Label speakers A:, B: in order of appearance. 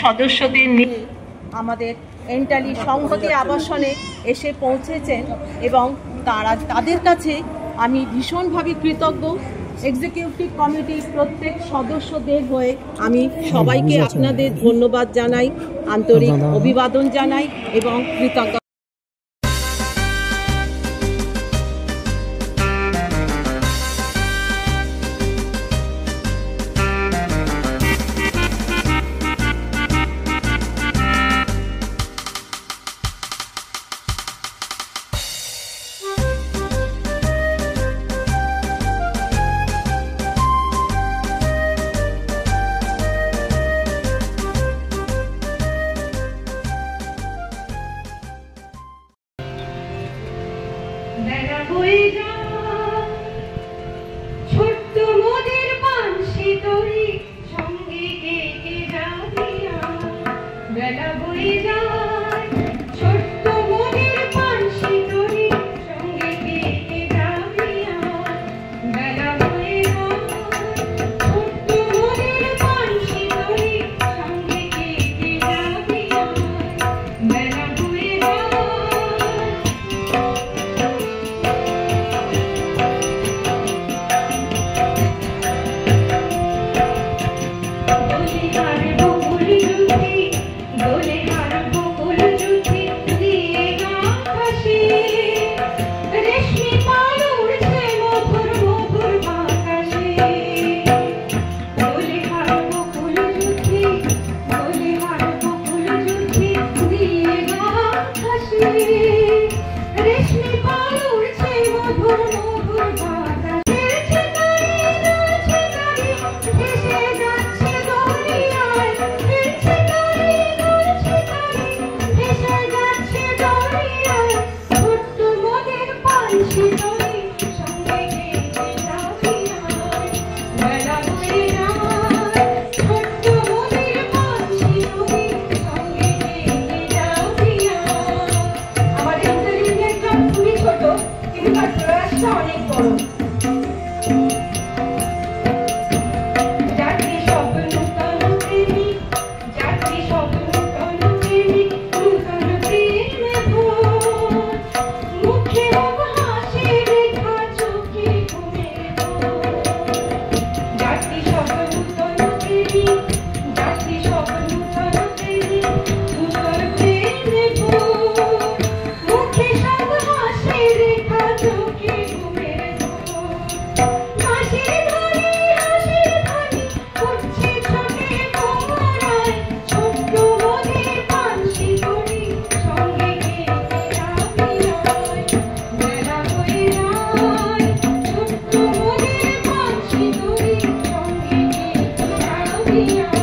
A: সদস্যদের নিয়ে আমাদের এন্টালি সংহতি আবাসনে এসে পৌঁছেছেন এবং তাদের কাছে আমি ভীষণভাবে কৃতজ্ঞ। এক্সিকিউটিভ কমিটির প্রত্যেক সদস্যদের হয়ে আমি সবাইকে আপনাদের ধন্যবাদ জানাই, আন্তরিক অভিবাদন জানাই এবং কৃতজ্ঞ।
B: ছোট্ট মোদের পানসি তরি সঙ্গে কে কে যাবিয়া, বেলা বয়ে যায় ছোট্ট মোদের পানসি তরি সঙ্গে কে কে যাবিয়া, বেলা বয়ে যায় ছোট্ট মোদের পানসি তরি সঙ্গে কে কে যাবিয়া, বেলা বয়ে যায়। অনেক বড় যাত্রী সব নূতন প্রেমিক, যাত্রী সব নূতন প্রেমিক, নূতন প্রেমে ভোর, মুখে হাসি রেখা চোখে ঘুমের ভোর, যাত্রী সব নূতন প্রেমিক, যাত্রী সব নূতন প্রেমিক, নূতন প্রেমে ভোর, মুখে সব হাসি রেখা চোখে Yeah.